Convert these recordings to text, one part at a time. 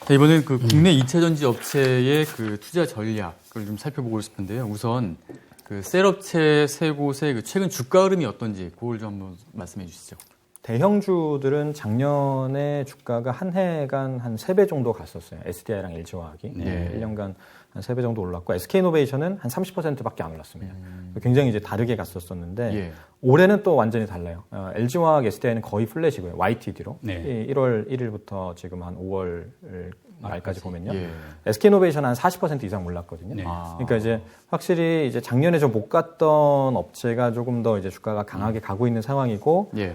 자, 이번엔 그 국내 2차 전지 업체의 그 투자 전략을 좀 살펴보고 싶은데요. 우선 그 셀업체 세 곳의 그 최근 주가 흐름이 어떤지 그걸 좀 한번 말씀해 주시죠. 대형주들은 작년에 주가가 한 해간 한 3배 정도 갔었어요. SDI랑 LG화학이. 네. 1년간 한 3배 정도 올랐고 SK이노베이션은 한 30%밖에 안 올랐습니다. 굉장히 이제 다르게 갔었었는데 예. 올해는 또 완전히 달라요. LG화학, SDI는 거의 플랫이고요. YTD로. 네. 1월 1일부터 지금 한 5월 말까지 보면요. 예. SK이노베이션 한 40% 이상 올랐거든요. 네. 그러니까 이제 확실히 이제 작년에 좀 못 갔던 업체가 조금 더 이제 주가가 강하게 가고 있는 상황이고, 예.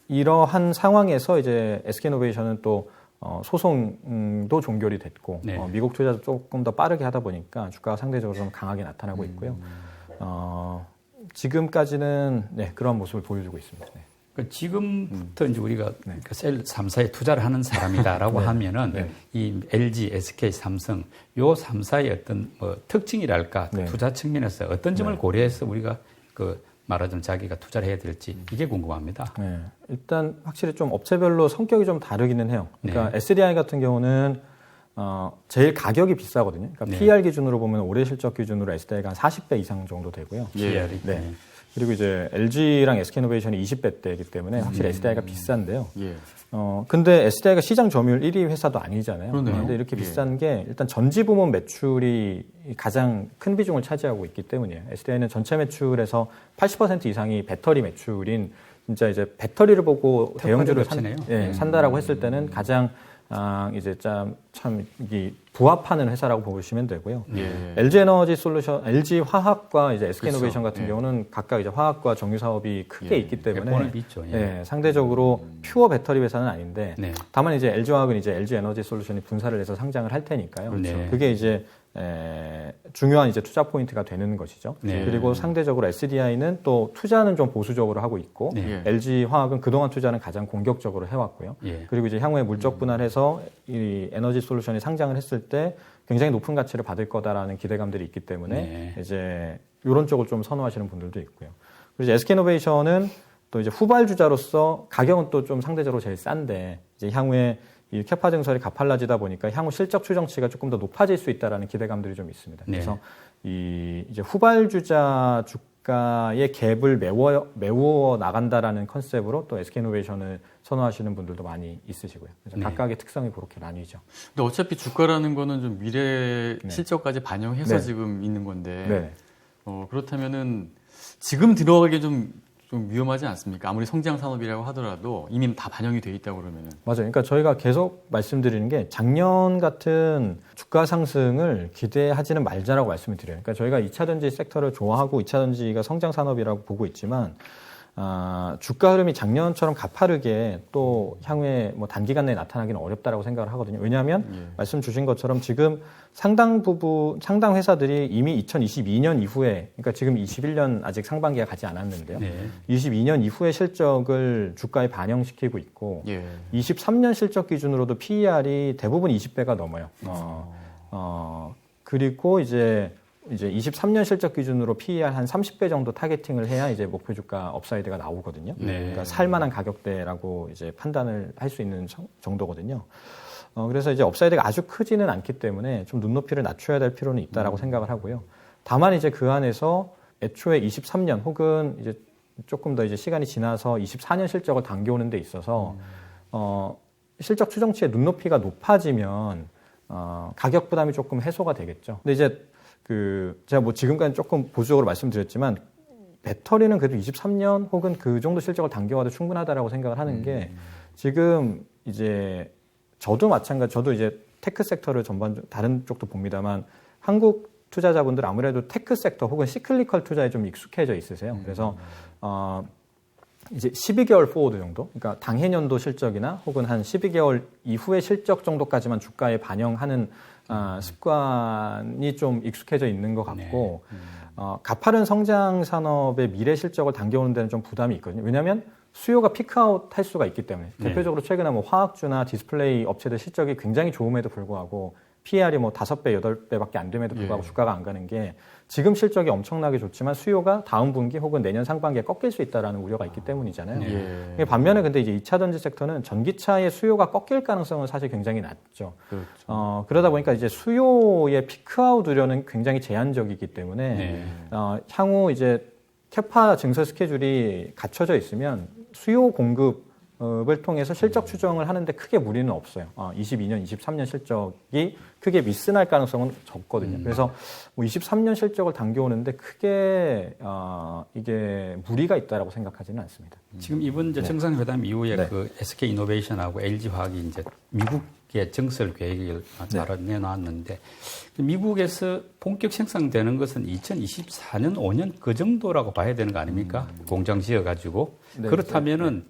이러한 상황에서 이제 SK이노베이션은 또 소송도 종결이 됐고, 네. 미국 투자도 조금 더 빠르게 하다 보니까 주가가 상대적으로 좀 강하게 나타나고 있고요. 지금까지는 네, 그런 모습을 보여주고 있습니다. 네. 지금부터 이제 우리가 네. 그 셀 3사에 투자를 하는 사람이다라고 네. 하면은 네. 이 LG, SK, 삼성 요 3사의 어떤 뭐 특징이랄까 네. 투자 측면에서 어떤 점을 네. 고려해서 우리가 그 말하자면 자기가 투자를 해야 될지 이게 궁금합니다. 네. 일단 확실히 좀 업체별로 성격이 좀 다르기는 해요. 그러니까 네. SDI 같은 경우는 제일 가격이 비싸거든요. 그러니까 네. PER 기준으로 보면 올해 실적 기준으로 SDI가 한 40배 이상 정도 되고요. 예. PR이. 네. 그리고 이제 LG랑 SK이노베이션이 20배대이기 때문에 확실히 SDI가 비싼데요. 예. 근데 SDI가 시장 점유율 1위 회사도 아니잖아요. 그러네요. 그런데 이렇게 예. 비싼 게 일단 전지 부문 매출이 가장 큰 비중을 차지하고 있기 때문이에요. SDI는 전체 매출에서 80% 이상이 배터리 매출인 진짜 이제 배터리를 보고 대형주를 산다라고 했을 때는 가장 이제 참 이게 부합하는 회사라고 보시면 되고요. 예. LG 에너지 솔루션, LG 화학과 이제 SK이노베이션 그렇죠. 같은 예. 경우는 각각 이제 화학과 정유 사업이 크게 예. 있기 때문에 배포는 있죠. 예. 상대적으로 퓨어 배터리 회사는 아닌데 네. 다만 이제 LG 화학은 이제 LG 에너지 솔루션이 분사를 해서 상장을 할 테니까요. 네. 그게 이제 중요한 이제 투자 포인트가 되는 것이죠. 네. 그리고 상대적으로 SDI는 또 투자는 좀 보수적으로 하고 있고 네. LG 화학은 그동안 투자는 가장 공격적으로 해왔고요. 예. 그리고 이제 향후에 물적 분할해서 이 에너지 솔루션이 상장을 했을 때 굉장히 높은 가치를 받을 거다라는 기대감들이 있기 때문에 네. 이제 이런 쪽을 좀 선호하시는 분들도 있고요. 그리고 이제 SK이노베이션은 또 이제 후발주자로서 가격은 또 좀 상대적으로 제일 싼데 이제 향후에 이 캐파 증설이 가팔라지다 보니까 향후 실적 추정치가 조금 더 높아질 수 있다라는 기대감들이 좀 있습니다. 네. 그래서 이제 후발주자 주가의 갭을 메워 나간다라는 컨셉으로 또 SK이노베이션을 선호하시는 분들도 많이 있으시고요. 그래서 네. 각각의 특성이 그렇게 나뉘죠. 근데 어차피 주가라는 거는 좀 미래 네. 실적까지 반영해서 네. 지금 있는 건데 네. 그렇다면은 지금 들어가기 좀 위험하지 않습니까? 아무리 성장 산업이라고 하더라도 이미 다 반영이 돼 있다고 그러면은. 맞아요. 그러니까 저희가 계속 말씀드리는 게 작년 같은 주가 상승을 기대하지는 말자라고 말씀을 드려요. 그러니까 저희가 2차 전지 섹터를 좋아하고 2차 전지가 성장 산업이라고 보고 있지만 주가 흐름이 작년처럼 가파르게 또 향후에 뭐 단기간 내에 나타나기는 어렵다라고 생각을 하거든요. 왜냐하면 말씀 주신 것처럼 지금 상당 회사들이 이미 2022년 이후에, 그러니까 지금 21년 아직 상반기가 가지 않았는데요. 네. 22년 이후의 실적을 주가에 반영시키고 있고, 예. 23년 실적 기준으로도 PER이 대부분 20배가 넘어요. 그리고 이제 23년 실적 기준으로 PER 한 30배 정도 타겟팅을 해야 이제 목표 주가 업사이드가 나오거든요. 네. 그러니까 살만한 가격대라고 이제 판단을 할 수 있는 정도거든요. 그래서 이제 업사이드가 아주 크지는 않기 때문에 좀 눈높이를 낮춰야 될 필요는 있다라고 생각을 하고요. 다만 이제 그 안에서 애초에 23년 혹은 이제 조금 더 이제 시간이 지나서 24년 실적을 당겨오는 데 있어서 실적 추정치의 눈높이가 높아지면 가격 부담이 조금 해소가 되겠죠. 근데 이제 제가 뭐 지금까지 조금 보수적으로 말씀드렸지만 배터리는 그래도 23년 혹은 그 정도 실적을 당겨와도 충분하다라고 생각을 하는 게 지금 이제 저도 이제 테크 섹터를 다른 쪽도 봅니다만 한국 투자자분들 아무래도 테크 섹터 혹은 시클리컬 투자에 좀 익숙해져 있으세요. 그래서 이제 12개월 포워드 정도, 그러니까 당해년도 실적이나 혹은 한 12개월 이후의 실적 정도까지만 주가에 반영하는 습관이 좀 익숙해져 있는 것 같고, 가파른 성장 산업의 미래 실적을 당겨오는 데는 좀 부담이 있거든요. 왜냐하면 수요가 피크아웃 할 수가 있기 때문에. 대표적으로 최근에 뭐 화학주나 디스플레이 업체들 실적이 굉장히 좋음에도 불구하고 PER이 뭐 5배, 8배밖에 안 됨에도 불구하고 주가가 안 가는 게 지금 실적이 엄청나게 좋지만 수요가 다음 분기 혹은 내년 상반기에 꺾일 수 있다라는 우려가 있기 때문이잖아요. 반면에 근데 이제 2차 전지 섹터는 전기차의 수요가 꺾일 가능성은 사실 굉장히 낮죠. 그렇죠. 그러다 보니까 이제 수요의 피크아웃 우려는 굉장히 제한적이기 때문에 향후 이제 캐파 증설 스케줄이 갖춰져 있으면 수요 공급을 통해서 실적 추정을 하는데 크게 무리는 없어요. 22년, 23년 실적이 크게 미스날 가능성은 적거든요. 그래서 뭐 23년 실적을 당겨오는데 크게 이게 무리가 있다라고 생각하지는 않습니다. 지금 이번 이제 정상회담 이후에 그 SK 이노베이션하고 LG 화학이 이제 미국의 증설 계획을 내놨는데 미국에서 본격 생산되는 것은 2024년 5년 그 정도라고 봐야 되는 거 아닙니까? 공장 지어가지고 그렇다면은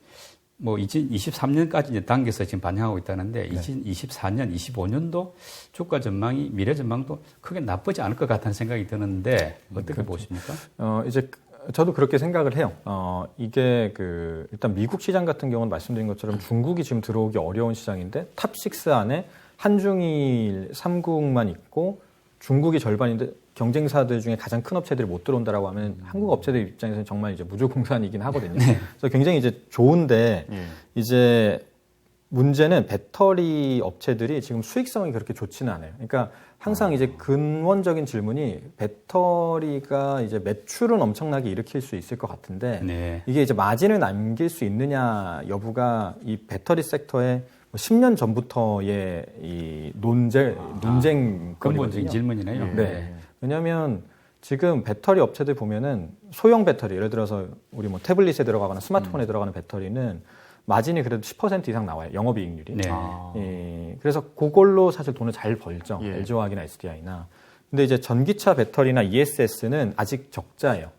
뭐 2023년까지 이제 당겨서 지금 반영하고 있다는데 2024년, 25년도 주가 전망이 미래 전망도 크게 나쁘지 않을 것 같다는 생각이 드는데 어떻게 보십니까? 이제 저도 그렇게 생각을 해요. 이게 일단 미국 시장 같은 경우는 말씀드린 것처럼 중국이 지금 들어오기 어려운 시장인데 탑6 안에 한중일 3국만 있고 중국이 절반인데 경쟁사들 중에 가장 큰 업체들이 못 들어온다라고 하면 한국 업체들 입장에서는 정말 이제 무주공산이긴 하거든요. 그래서 굉장히 이제 좋은데 이제 문제는 배터리 업체들이 지금 수익성이 그렇게 좋지는 않아요. 그러니까 항상 이제 근원적인 질문이 배터리가 이제 매출은 엄청나게 일으킬 수 있을 것 같은데 이게 이제 마진을 남길 수 있느냐 여부가 이 배터리 섹터의 10년 전부터의 이 논쟁 근본적인 질문이네요. 네. 왜냐하면 지금 배터리 업체들 보면은 소형 배터리, 예를 들어서 우리 뭐 태블릿에 들어가거나 스마트폰에 들어가는 배터리는 마진이 그래도 10% 이상 나와요. 영업이익률이. 그래서 그걸로 사실 돈을 잘 벌죠. LG화학이나 SDI나. 근데 이제 전기차 배터리나 ESS는 아직 적자예요.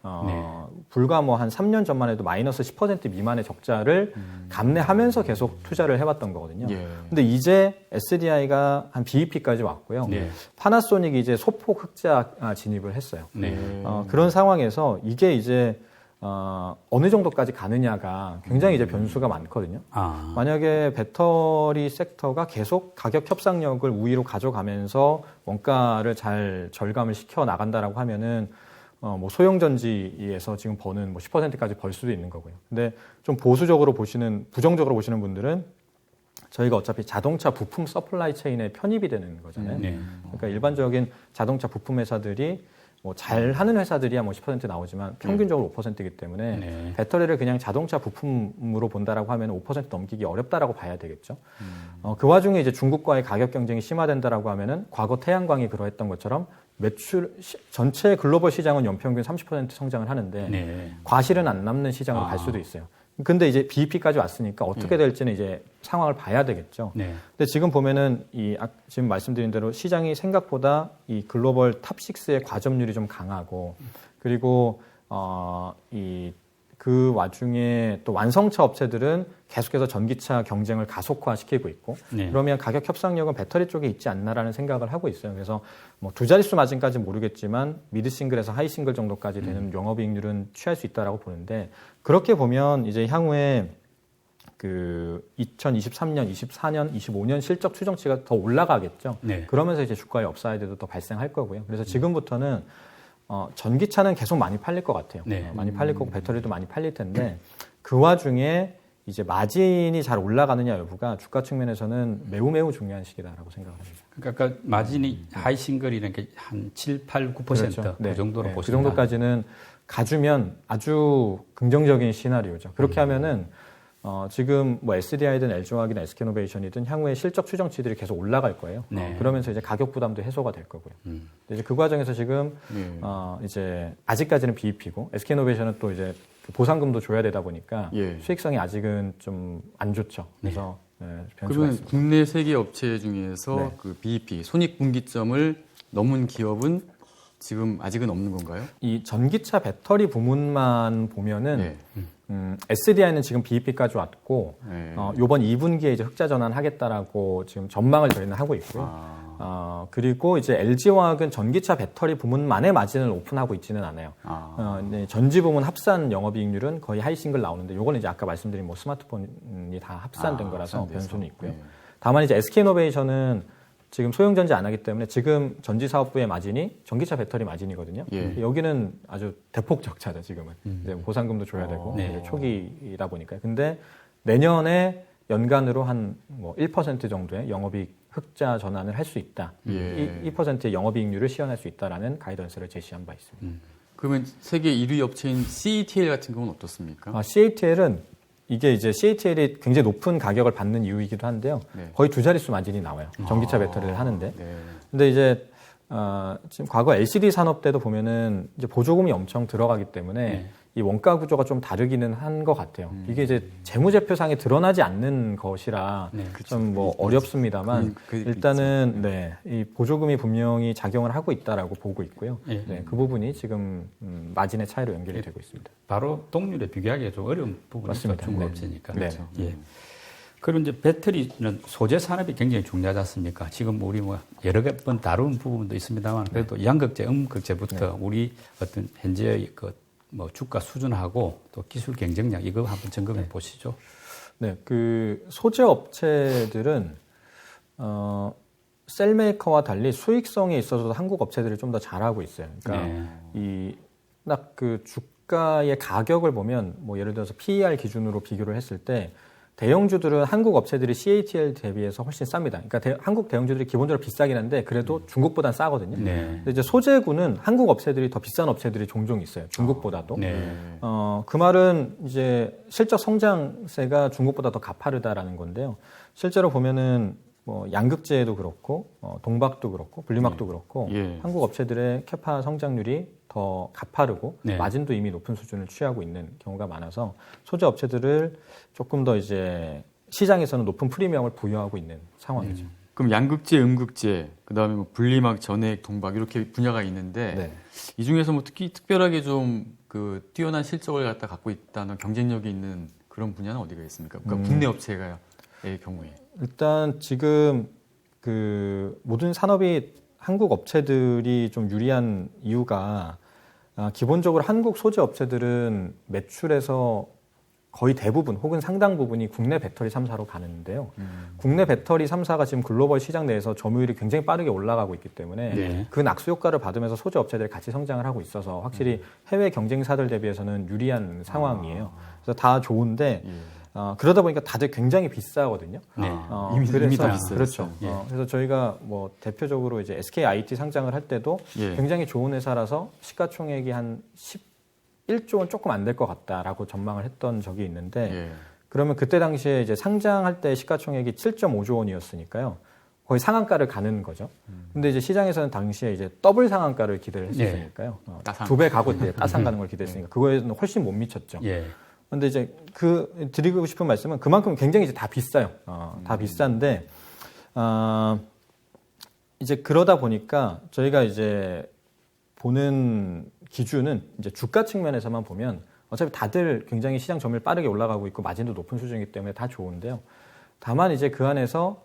불과 뭐 한 3년 전만 해도 마이너스 10% 미만의 적자를 감내하면서 계속 투자를 해왔던 거거든요. 근데 이제 SDI가 한 BEP까지 왔고요. 파나소닉이 이제 소폭 흑자 진입을 했어요. 그런 상황에서 이게 이제 어느 정도까지 가느냐가 굉장히 이제 변수가 많거든요. 만약에 배터리 섹터가 계속 가격 협상력을 우위로 가져가면서 원가를 잘 절감을 시켜 나간다라고 하면은 뭐 소형전지에서 지금 버는 뭐 10%까지 벌 수도 있는 거고요. 근데 좀 부정적으로 보시는 분들은 저희가 어차피 자동차 부품 서플라이 체인에 편입이 되는 거잖아요. 그러니까 일반적인 자동차 부품 회사들이 뭐 잘하는 회사들이야 뭐 10% 나오지만 평균적으로 5%이기 때문에 배터리를 그냥 자동차 부품으로 본다라고 하면 5% 넘기기 어렵다라고 봐야 되겠죠. 그 와중에 이제 중국과의 가격 경쟁이 심화된다라고 하면은 과거 태양광이 그러했던 것처럼 매출 전체 글로벌 시장은 연평균 30% 성장을 하는데 과실은 안 남는 시장으로 갈 수도 있어요. 근데 이제 BEP까지 왔으니까 어떻게 될지는 이제 상황을 봐야 되겠죠. 근데 지금 보면은 지금 말씀드린 대로 시장이 생각보다 이 글로벌 탑6의 과점률이 좀 강하고 그리고 그 와중에 또 완성차 업체들은 계속해서 전기차 경쟁을 가속화시키고 있고 그러면 가격 협상력은 배터리 쪽에 있지 않나라는 생각을 하고 있어요. 그래서 뭐 두 자릿수 마진까지 모르겠지만 미드 싱글에서 하이 싱글 정도까지 되는 영업이익률은 취할 수 있다라고 보는데 그렇게 보면 이제 향후에 그 2023년, 24년, 25년 실적 추정치가 더 올라가겠죠. 그러면서 이제 주가의 업사이드도 더 발생할 거고요. 그래서 지금부터는 전기차는 계속 많이 팔릴 것 같아요. 많이 팔릴 거고 배터리도 많이 팔릴 텐데 그 와중에 이제 마진이 잘 올라가느냐 여부가 주가 측면에서는 매우 중요한 시기다라고 생각을 합니다. 그러니까 마진이 하이 싱글이라는 게 한 7, 8, 9% 그렇죠. 그 정도로 보시면 그 정도까지는 가주면 아주 긍정적인 시나리오죠. 그렇게 하면은 지금 뭐 SDI든 LG화학이나 SK이노베이션이든 향후에 실적 추정치들이 계속 올라갈 거예요. 그러면서 이제 가격 부담도 해소가 될 거고요. 이제 그 과정에서 지금 이제 아직까지는 BEP고 SK이노베이션은 또 이제 보상금도 줘야 되다 보니까 수익성이 아직은 좀 안 좋죠. 그래서 그러면 국내 세계 업체 중에서 그 BEP 손익분기점을 넘은 기업은 지금 아직은 없는 건가요? 이 전기차 배터리 부문만 보면은 SDI는 지금 BEP까지 왔고 이번 2분기에 이제 흑자 전환하겠다라고 지금 전망을 저희는 하고 있고요. 그리고 이제 LG화학은 전기차 배터리 부문만의 마진을 오픈하고 있지는 않아요. 전지 부문 합산 영업이익률은 거의 하이싱글 나오는데 요거는 이제 아까 말씀드린 뭐 스마트폰이 다 합산된 거라서 변수는 있고요. 다만 이제 SK이노베이션은 지금 소형전지 안 하기 때문에 지금 전지사업부의 마진이 전기차 배터리 마진이거든요. 예. 여기는 아주 대폭 적자죠, 지금은. 이제 보상금도 줘야 되고 네. 이제 초기이다 보니까. 근데 내년에 연간으로 한 뭐 1% 정도의 영업이익 흑자 전환을 할 수 있다. 예. 2%의 영업이익률을 시현할 수 있다라는 가이던스를 제시한 바 있습니다. 그러면 세계 1위 업체인 CATL 같은 경우는 어떻습니까? CATL은 이게 이제 CATL이 굉장히 높은 가격을 받는 이유이기도 한데요. 네. 거의 두 자릿수 마진이 나와요. 전기차 배터리를 하는데. 네. 근데 이제 지금 과거 LCD 산업 때도 보면은 이제 보조금이 엄청 들어가기 때문에 네. 이 원가 구조가 좀 다르기는 한 것 같아요. 이게 이제 재무제표상에 드러나지 않는 것이라 네. 좀 뭐 어렵습니다만 그 일단은 네, 이 보조금이 분명히 작용을 하고 있다라고 보고 있고요. 예. 네, 그 부분이 지금 마진의 차이로 연결이 되고 있습니다. 바로 동률에 비교하기가 좀 어려운 부분이죠. 맞습니다. 중국 네. 업체니까. 네. 예. 그리고 이제 배터리는 소재 산업이 굉장히 중요하지 않습니까? 지금 우리 뭐 여러 번 다룬 부분도 있습니다만 그래도 양극재, 음극재부터 우리 어떤 현재의 그 뭐 주가 수준하고 또 기술 경쟁력 이거 한번 점검해 보시죠. 네, 그 소재 업체들은 셀메이커와 달리 수익성에 있어서도 한국 업체들이 좀 더 잘하고 있어요. 그러니까 이 딱 그 주가의 가격을 보면 뭐 예를 들어서 PER 기준으로 비교를 했을 때 대형주들은 한국 업체들이 CATL 대비해서 훨씬 쌉니다. 그러니까 한국 대형주들이 기본적으로 비싸긴 한데 그래도 중국보단 싸거든요. 네. 근데 이제 소재구는 한국 업체들이 더 비싼 업체들이 종종 있어요. 중국보다도. 네. 그 말은 이제 실적 성장세가 중국보다 더 가파르다라는 건데요. 실제로 보면은 뭐 양극재도 그렇고 동박도 그렇고 분리막도 그렇고 예. 한국 업체들의 캐파 성장률이 더 가파르고 네. 마진도 이미 높은 수준을 취하고 있는 경우가 많아서 소재 업체들을 조금 더 이제 시장에서는 높은 프리미엄을 부여하고 있는 상황이죠. 그럼 양극재, 음극재, 그다음에 뭐 분리막, 전해액, 동박 이렇게 분야가 있는데 네. 이 중에서 뭐 특별하게 좀 그 뛰어난 실적을 갖다 갖고 있다는 경쟁력이 있는 그런 분야는 어디가 있습니까? 그러니까 국내 업체가의 경우에. 일단 지금 그 모든 산업이 한국 업체들이 좀 유리한 이유가 기본적으로 한국 소재 업체들은 매출에서 거의 대부분 혹은 상당 부분이 국내 배터리 3사로 가는데요. 국내 배터리 3사가 지금 글로벌 시장 내에서 점유율이 굉장히 빠르게 올라가고 있기 때문에 네. 그 낙수 효과를 받으면서 소재 업체들이 같이 성장을 하고 있어서 확실히 해외 경쟁사들 대비해서는 유리한 상황이에요. 그래서 다 좋은데 그러다 보니까 다들 굉장히 비싸거든요. 네. 이미 다 비싸요. 그렇죠. 예. 그래서 저희가 뭐 대표적으로 이제 SK IT 상장을 할 때도 예. 굉장히 좋은 회사라서 시가총액이 한 11조 원 조금 안 될 것 같다라고 전망을 했던 적이 있는데 예. 그러면 그때 당시에 이제 상장할 때 시가총액이 7.5조 원이었으니까요. 거의 상한가를 가는 거죠. 근데 이제 시장에서는 당시에 이제 더블 상한가를 기대를 했었으니까요. 따상. 2배 가고 때 따상 가는 걸 기대했으니까 그거에는 훨씬 못 미쳤죠. 예. 근데 이제 드리고 싶은 말씀은 그만큼 굉장히 이제 다 비싸요. 다 비싼데, 이제 그러다 보니까 저희가 이제 보는 기준은 이제 주가 측면에서만 보면 어차피 다들 굉장히 시장 점유율 빠르게 올라가고 있고 마진도 높은 수준이기 때문에 다 좋은데요. 다만 이제 그 안에서,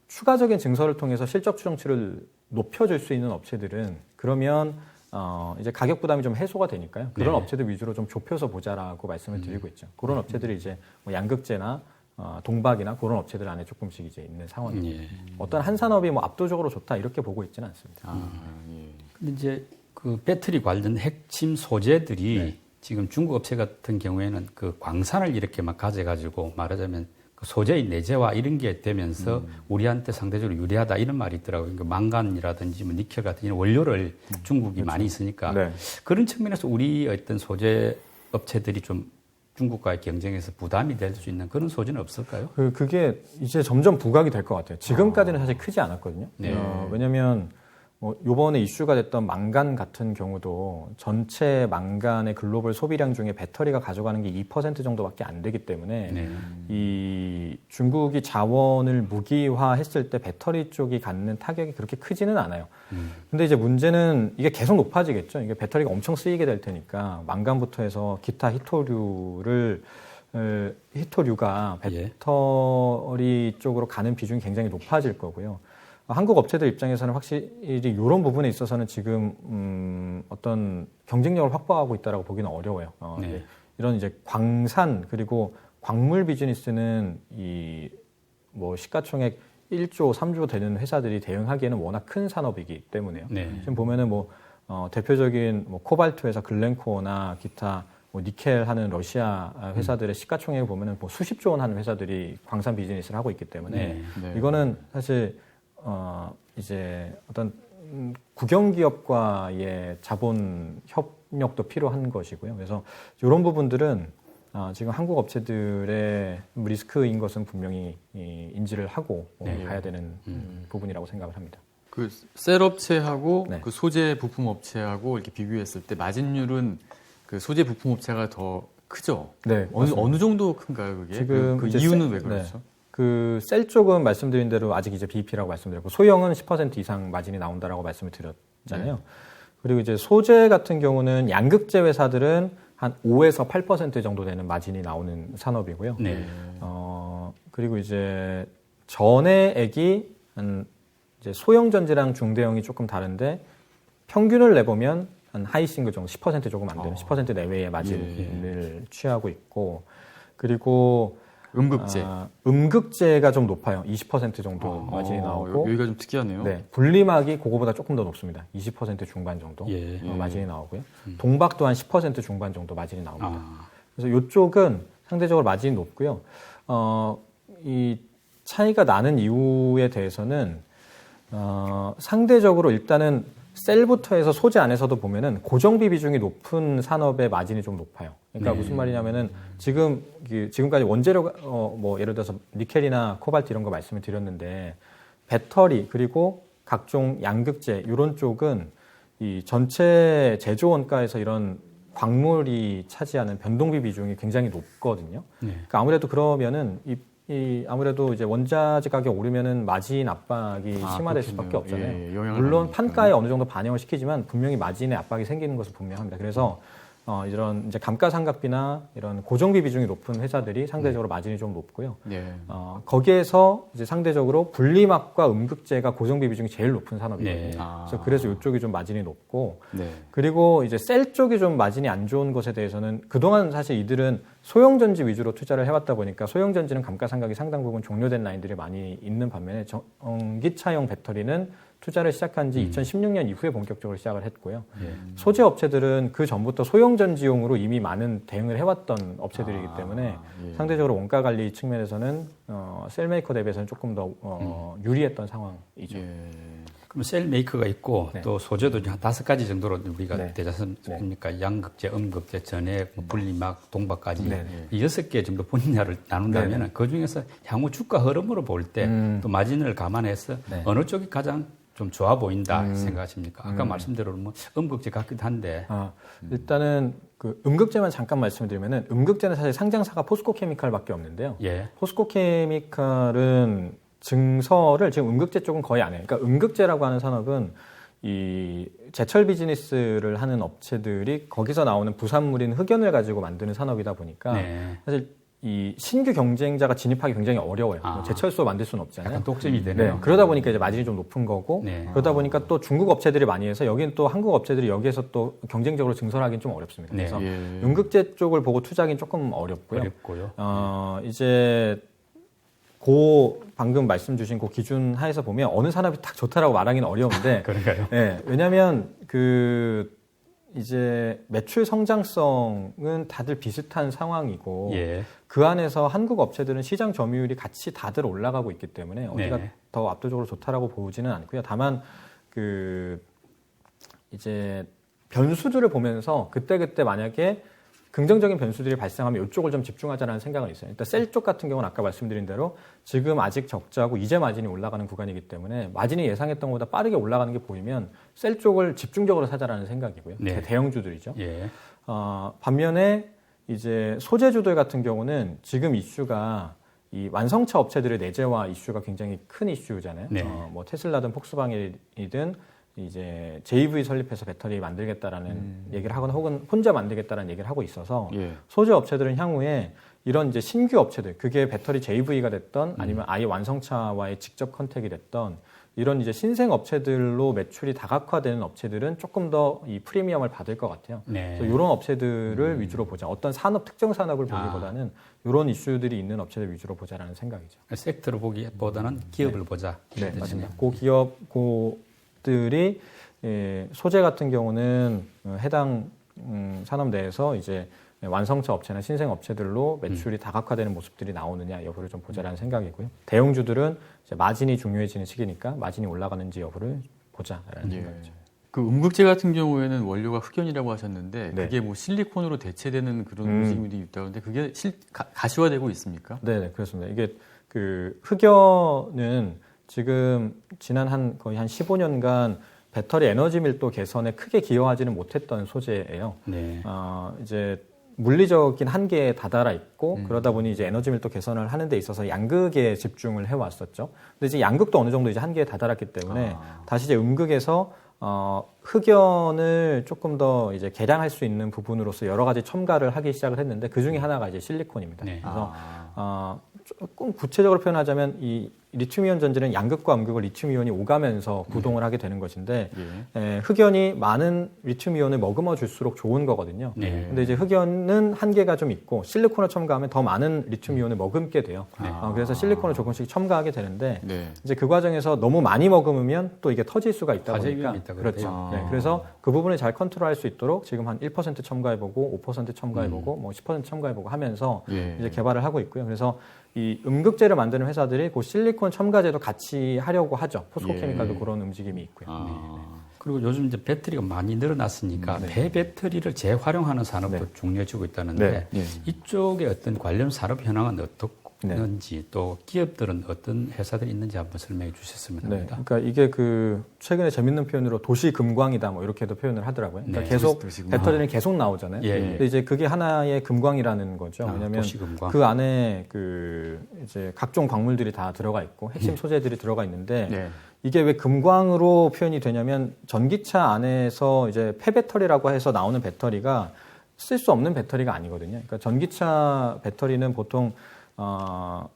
추가적인 증설을 통해서 실적 추정치를 높여줄 수 있는 업체들은 그러면 이제 가격 부담이 좀 해소가 되니까요. 그런 네. 업체들 위주로 좀 좁혀서 보자라고 말씀을 드리고 있죠. 그런 업체들이 이제 뭐 양극재나 동박이나 그런 업체들 안에 조금씩 이제 있는 상황입니다. 예. 어떤 한 산업이 뭐 압도적으로 좋다 이렇게 보고 있지는 않습니다. 근데 이제 그 배터리 관련 핵심 소재들이 지금 중국 업체 같은 경우에는 그 광산을 이렇게 막 가져가지고 말하자면 그 소재의 내재화 이런 게 되면서 우리한테 상대적으로 유리하다 이런 말이 있더라고요. 그러니까 망간이라든지 뭐 니켈 같은 이런 원료를 중국이 많이 있으니까 네. 그런 측면에서 우리 어떤 소재 업체들이 좀 중국과의 경쟁에서 부담이 될 수 있는 그런 소지는 없을까요? 그게 이제 점점 부각이 될 것 같아요. 지금까지는 사실 크지 않았거든요. 네. 왜냐하면 뭐 요번에 이슈가 됐던 망간 같은 경우도 전체 망간의 글로벌 소비량 중에 배터리가 가져가는 게 2% 정도밖에 안 되기 때문에 네. 이 중국이 자원을 무기화했을 때 배터리 쪽이 갖는 타격이 그렇게 크지는 않아요. 근데 이제 문제는 이게 계속 높아지겠죠. 이게 배터리가 엄청 쓰이게 될 테니까 망간부터 해서 기타 히토류가 배터리 쪽으로 가는 비중이 굉장히 높아질 거고요. 한국 업체들 입장에서는 확실히 이런 부분에 있어서는 지금 어떤 경쟁력을 확보하고 있다라고 보기는 어려워요. 네. 이런 이제 광산 그리고 광물 비즈니스는 이 뭐 시가총액 1조, 3조 되는 회사들이 대응하기에는 워낙 큰 산업이기 때문에요. 네. 지금 보면은 대표적인 코발트 회사 글렌코어나 기타 니켈 하는 러시아 회사들의 시가총액을 보면은 수십조 원 하는 회사들이 광산 비즈니스를 하고 있기 때문에 네. 이거는 사실 이제 어떤 국영기업과의 자본 협력도 필요한 것이고요. 그래서 이런 부분들은 지금 한국 업체들의 리스크인 것은 분명히 인지를 하고 가야 되는 부분이라고 생각을 합니다. 그 셀업체하고 네. 그 소재 부품 업체하고 이렇게 비교했을 때 마진율은 그 소재 부품 업체가 더 크죠? 네, 어느 정도 큰가요, 그게? 지금 그 이제 이유는 왜 그렇죠? 네. 그 셀 쪽은 말씀드린 대로 아직 이제 BEP라고 말씀드렸고 소형은 10% 이상 마진이 나온다라고 말씀을 드렸잖아요. 네. 그리고 이제 소재 같은 경우는 양극재 회사들은 한 5에서 8% 정도 되는 마진이 나오는 산업이고요. 네. 그리고 이제 전해액이 이제 소형 전지랑 중대형이 조금 다른데 평균을 내보면 한 하이 싱글 정도 10% 조금 안 되는 10% 내외의 마진을 취하고 있고 그리고 음극재. 음극재가 좀 높아요. 20% 정도 마진이 나오고 여기가 좀 특이하네요. 네, 분리막이 그거보다 조금 더 높습니다. 20% 중반 정도 마진이 나오고요. 동박도 한 10% 중반 정도 마진이 나옵니다. 그래서 이쪽은 상대적으로 마진이 높고요. 이 차이가 나는 이유에 대해서는 상대적으로 일단은 셀부터 해서 소재 안에서도 보면은 고정비 비중이 높은 산업의 마진이 좀 높아요. 그러니까 무슨 말이냐면은 지금까지 원재료가 예를 들어서 니켈이나 코발트 이런 거 말씀을 드렸는데 배터리 그리고 각종 양극재 이런 쪽은 이 전체 제조 원가에서 이런 광물이 차지하는 변동비 비중이 굉장히 높거든요. 그러니까 아무래도 그러면은 아무래도 이제 원자재 가격 오르면은 마진 압박이 심화될 수밖에 없잖아요. 물론 판가에 어느 정도 반영을 시키지만 분명히 마진의 압박이 생기는 것은 분명합니다. 그래서 이런 이제 감가상각비나 이런 고정비 비중이 높은 회사들이 상대적으로 마진이 좀 높고요. 거기에서 이제 상대적으로 분리막과 음극재가 고정비 비중이 제일 높은 산업이거든요. 그래서 이쪽이 좀 마진이 높고, 그리고 이제 셀 쪽이 좀 마진이 안 좋은 것에 대해서는 그동안 사실 이들은 소형전지 위주로 투자를 해왔다 보니까 소형전지는 감가상각이 상당 부분 종료된 라인들이 많이 있는 반면에 전기차용 배터리는 투자를 시작한 지 2016년 이후에 본격적으로 시작을 했고요. 소재 업체들은 그 전부터 소형전지용으로 이미 많은 대응을 해왔던 업체들이기 때문에 상대적으로 원가 관리 측면에서는 셀메이커 대비해서는 조금 더 유리했던 상황이죠. 그럼 셀 메이커가 있고 또 소재도 한 5가지 정도로 우리가 되지 않습니까? 양극재, 음극재, 전해액, 분리막, 동박까지 이 6개 정도 분야를 나눈다면 그 중에서 향후 주가 흐름으로 볼 때 또 마진을 감안해서 어느 쪽이 가장 좀 좋아 보인다 생각하십니까? 아까 말씀대로 음극재 같기도 한데. 일단은 그 음극재만 잠깐 말씀드리면은 음극재는 사실 상장사가 포스코케미칼밖에 없는데요. 포스코케미칼은 증설을 지금 음극재 쪽은 거의 안 해요. 그러니까 음극재라고 하는 산업은 이 제철 비즈니스를 하는 업체들이 거기서 나오는 부산물인 흑연을 가지고 만드는 산업이다 보니까 사실 이 신규 경쟁자가 진입하기 굉장히 어려워요. 제철소 만들 수는 없잖아요. 약간 독점이 되네요. 그러다 보니까 이제 마진이 좀 높은 거고 그러다 보니까 또 중국 업체들이 많이 해서 여기는 또 한국 업체들이 여기에서 또 경쟁적으로 증설하기는 좀 어렵습니다. 그래서 음극재 쪽을 보고 투자하기는 조금 어렵고요. 이제 방금 말씀 주신 그 기준 하에서 보면 어느 산업이 딱 좋다라고 말하기는 어려운데. 그런가요? 왜냐면 이제 매출 성장성은 다들 비슷한 상황이고 그 안에서 한국 업체들은 시장 점유율이 같이 다들 올라가고 있기 때문에 어디가 더 압도적으로 좋다라고 보지는 않고요. 다만 이제 변수들을 보면서 그때그때 만약에 긍정적인 변수들이 발생하면 이쪽을 좀 집중하자라는 생각은 있어요. 일단 셀 쪽 같은 경우는 아까 말씀드린 대로 지금 아직 적자고 이제 마진이 올라가는 구간이기 때문에 마진이 예상했던 것보다 빠르게 올라가는 게 보이면 셀 쪽을 집중적으로 사자라는 생각이고요. 대형주들이죠. 반면에 이제 소재주들 같은 경우는 지금 이슈가 이 완성차 업체들의 내재화 이슈가 굉장히 큰 이슈잖아요. 테슬라든 폭스바겐이든 이제 JV 설립해서 배터리 만들겠다라는 얘기를 하거나 혹은 혼자 만들겠다라는 얘기를 하고 있어서 소재 업체들은 향후에 이런 이제 신규 업체들, 그게 배터리 JV가 됐던 아니면 아예 완성차와의 직접 컨택이 됐던 이런 이제 신생 업체들로 매출이 다각화되는 업체들은 조금 더 이 프리미엄을 받을 것 같아요. 네. 그래서 이런 업체들을 위주로 보자. 어떤 산업 특정 산업을 보기보다는 이런 이슈들이 있는 업체들 위주로 보자라는 생각이죠. 섹터를 보기보다는 기업을 보자. 네, 맞습니다. 그 기업, 그들이 소재 같은 경우는 해당 산업 내에서 이제 완성차 업체나 신생 업체들로 매출이 다각화되는 모습들이 나오느냐 여부를 좀 보자라는 생각이고요. 대형주들은 이제 마진이 중요해지는 시기니까 마진이 올라가는지 여부를 보자라는 생각이죠. 그 음극재 같은 경우에는 원료가 흑연이라고 하셨는데 네. 그게 뭐 실리콘으로 대체되는 그런 움직임이 있다는데 그게 가시화되고 있습니까? 네, 그렇습니다. 이게 그 흑연은 지금 지난 거의 한 15년간 배터리 에너지 밀도 개선에 크게 기여하지는 못했던 소재예요. 네. 이제 물리적인 한계에 다다라 있고 그러다 보니 이제 에너지 밀도 개선을 하는 데 있어서 양극에 집중을 해왔었죠. 근데 이제 양극도 어느 정도 이제 한계에 다다랐기 때문에 다시 이제 음극에서 흑연을 조금 더 이제 개량할 수 있는 부분으로서 여러 가지 첨가를 하기 시작을 했는데 그 중에 하나가 이제 실리콘입니다. 네. 그래서 조금 구체적으로 표현하자면 이 리튬이온 전지는 양극과 음극을 리튬이온이 오가면서 구동을 하게 되는 것인데 흑연이 많은 리튬이온을 머금어 줄수록 좋은 거거든요. 네. 근데 이제 흑연은 한계가 좀 있고 실리콘을 첨가하면 더 많은 리튬이온을 머금게 돼요. 그래서 실리콘을 조금씩 첨가하게 되는데 이제 그 과정에서 너무 많이 머금으면 또 이게 터질 수가 있다 화재 보니까 위험이 있다 그렇죠. 네, 그래서 그 부분을 잘 컨트롤할 수 있도록 지금 한 1% 첨가해보고 5% 첨가해보고 뭐 10% 첨가해보고 하면서 이제 개발을 하고 있고요. 그래서 이 음극재를 만드는 회사들이 그 실리콘 첨가제도 같이 하려고 하죠. 포스코케미칼도 그런 움직임이 있고요. 그리고 요즘 이제 배터리가 많이 늘어났으니까 폐 배터리를 재활용하는 산업도 중요해지고 있다는데 이쪽에 어떤 관련 산업 현황은 어떻는지 또 기업들은 어떤 회사들이 있는지 한번 설명해 주셨으면 합니다. 그러니까 이게 그 최근에 재밌는 표현으로 도시 금광이다 뭐 이렇게도 표현을 하더라고요. 그러니까 계속 배터리는 계속 나오잖아요. 근데 이제 그게 하나의 금광이라는 거죠. 왜냐하면 그 안에 그 이제 각종 광물들이 다 들어가 있고 핵심 소재들이 들어가 있는데 이게 왜 금광으로 표현이 되냐면 전기차 안에서 이제 폐배터리라고 해서 나오는 배터리가 쓸 수 없는 배터리가 아니거든요. 그러니까 전기차 배터리는 보통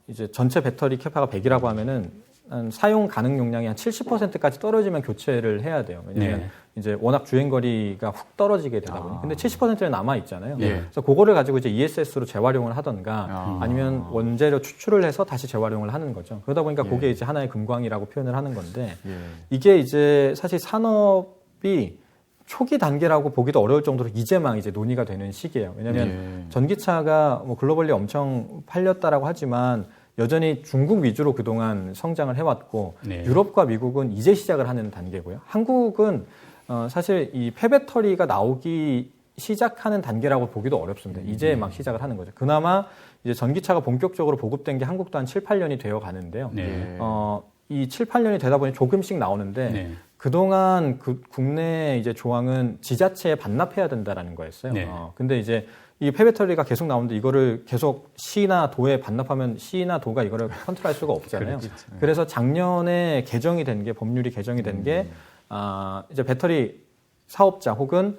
이제 전체 배터리 캐파가 100이라고 하면은 한 사용 가능 용량이 한 70%까지 떨어지면 교체를 해야 돼요. 왜냐면 이제 워낙 주행 거리가 훅 떨어지게 되다 보니. 근데 70%는 남아 있잖아요. 그래서 그거를 가지고 이제 ESS로 재활용을 하던가 아니면 원재료 추출을 해서 다시 재활용을 하는 거죠. 그러다 보니까 그게 이제 하나의 금광이라고 표현을 하는 건데 이게 이제 사실 산업이 초기 단계라고 보기도 어려울 정도로 이제 막 이제 논의가 되는 시기예요. 왜냐하면 전기차가 뭐 글로벌리 엄청 팔렸다라고 하지만 여전히 중국 위주로 그동안 성장을 해왔고 유럽과 미국은 이제 시작을 하는 단계고요. 한국은 사실 이 폐배터리가 나오기 시작하는 단계라고 보기도 어렵습니다. 이제 막 시작을 하는 거죠. 그나마 이제 전기차가 본격적으로 보급된 게 한국도 한 7, 8년이 되어 가는데요. 이 7, 8년이 되다 보니 조금씩 나오는데 그동안 국내 이제 조항은 지자체에 반납해야 된다라는 거였어요. 근데 이제 이 폐배터리가 계속 나오는데 이거를 계속 시나 도에 반납하면 시나 도가 이거를 컨트롤할 수가 없잖아요. 그래서 작년에 개정이 된 게 법률이 개정이 된 게 이제 배터리 사업자 혹은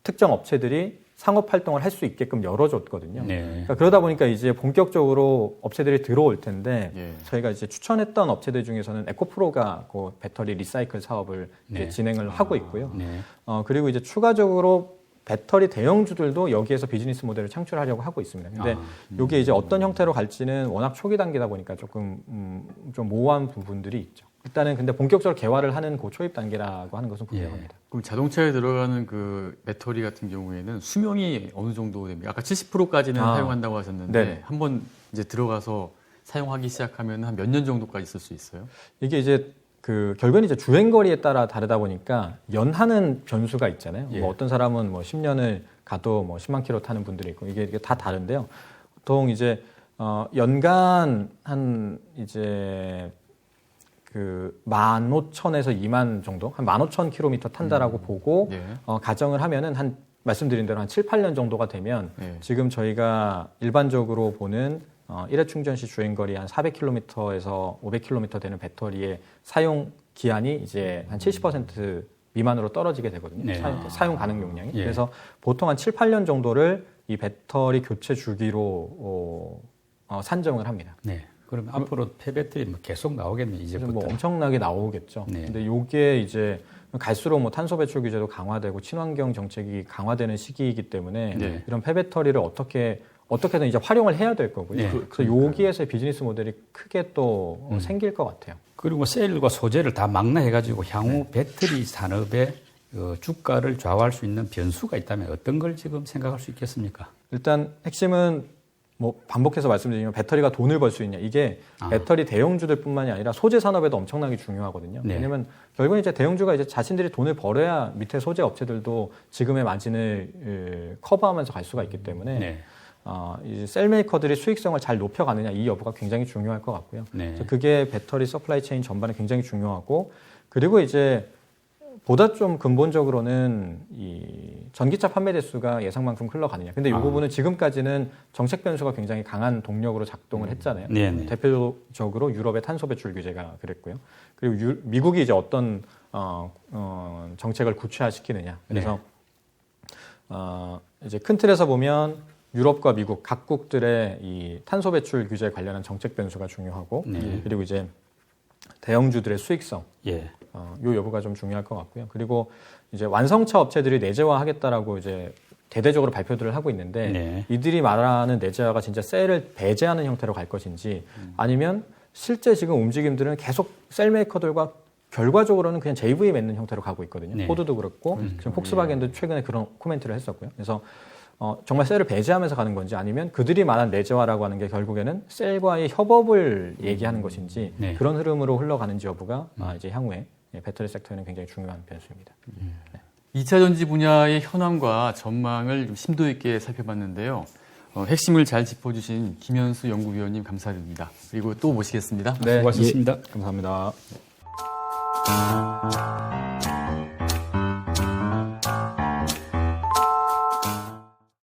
특정 업체들이 상업 활동을 할 수 있게끔 열어줬거든요. 그러니까 그러다 보니까 이제 본격적으로 업체들이 들어올 텐데 저희가 이제 추천했던 업체들 중에서는 에코프로가 그 배터리 리사이클 사업을 이제 진행을 하고 있고요. 그리고 이제 추가적으로 배터리 대형주들도 여기에서 비즈니스 모델을 창출하려고 하고 있습니다. 근데 이게 이제 어떤 형태로 갈지는 워낙 초기 단계다 보니까 조금 좀 모호한 부분들이 있죠. 일단은 근데 본격적으로 개발을 하는 그 초입 단계라고 하는 것은 분명합니다. 그럼 자동차에 들어가는 그 배터리 같은 경우에는 수명이 어느 정도 됩니까? 아까 70%까지는 사용한다고 하셨는데 한번 이제 들어가서 사용하기 시작하면 한 몇 년 정도까지 있을 수 있어요? 이게 이제 그 결국은 이제 주행 거리에 따라 다르다 보니까 연하는 변수가 있잖아요. 뭐 어떤 사람은 뭐 10년을 가도 뭐 10만 킬로 타는 분들이 있고 이게 다 다른데요. 보통 이제 연간 한 이제 그 15,000에서 2만 정도, 한 15,000km 탄다라고 보고 가정을 하면은 한 말씀드린 대로 한 7, 8년 정도가 되면 지금 저희가 일반적으로 보는 1회 충전 시 주행거리 한 400km에서 500km 되는 배터리의 사용 기한이 이제 한 70% 미만으로 떨어지게 되거든요. 사용 가능 용량이. 그래서 보통 한 7, 8년 정도를 이 배터리 교체 주기로 산정을 합니다. 네. 그럼 앞으로 폐배터리 뭐 계속 나오겠네요, 이제부터. 뭐 엄청나게 나오겠죠. 네. 근데 요게 이제 갈수록 뭐 탄소 배출 규제도 강화되고 친환경 정책이 강화되는 시기이기 때문에 네. 이런 폐배터리를 어떻게든 이제 활용을 해야 될 거고요. 네. 그래서 여기에서 비즈니스 모델이 크게 또 생길 것 같아요. 그리고 셀과 소재를 다 망라해가지고 향후 배터리 산업의 주가를 좌우할 수 있는 변수가 있다면 어떤 걸 지금 생각할 수 있겠습니까? 일단 핵심은 뭐 반복해서 말씀드리면 배터리가 돈을 벌 수 있냐. 이게 배터리 대형주들뿐만이 아니라 소재 산업에도 엄청나게 중요하거든요. 네. 왜냐하면 결국은 이제 대형주가 이제 자신들이 돈을 벌어야 밑에 소재 업체들도 지금의 마진을 커버하면서 갈 수가 있기 때문에 네. 이제 셀 메이커들이 수익성을 잘 높여가느냐 이 여부가 굉장히 중요할 것 같고요. 네. 그래서 그게 배터리 서플라이 체인 전반에 굉장히 중요하고 그리고 이제 보다 좀 근본적으로는 이 전기차 판매 대수가 예상만큼 흘러가느냐. 근데 이 부분은 지금까지는 정책 변수가 굉장히 강한 동력으로 작동을 했잖아요. 네네. 대표적으로 유럽의 탄소 배출 규제가 그랬고요. 그리고 미국이 이제 어떤 정책을 구체화시키느냐. 그래서 이제 큰 틀에서 보면 유럽과 미국 각국들의 이 탄소 배출 규제에 관련한 정책 변수가 중요하고 네. 그리고 이제 대형주들의 수익성. 예. 요 여부가 좀 중요할 것 같고요. 그리고 이제 완성차 업체들이 내재화하겠다라고 이제 대대적으로 발표들을 하고 있는데 네. 이들이 말하는 내재화가 진짜 셀을 배제하는 형태로 갈 것인지 아니면 실제 지금 움직임들은 계속 셀 메이커들과 결과적으로는 그냥 JV 맺는 형태로 가고 있거든요. 네. 포드도 그렇고 지금 폭스바겐도 최근에 그런 코멘트를 했었고요. 그래서 정말 셀을 배제하면서 가는 건지 아니면 그들이 말한 내재화라고 하는 게 결국에는 셀과의 협업을 얘기하는 것인지 네. 그런 흐름으로 흘러가는지 여부가 이제 향후에 배터리 섹터에는 굉장히 중요한 변수입니다. 네. 2차 전지 분야의 현황과 전망을 좀 심도 있게 살펴봤는데요. 핵심을 잘 짚어주신 김현수 연구위원님 감사드립니다. 그리고 또 모시겠습니다. 수고하셨습니다. 감사합니다.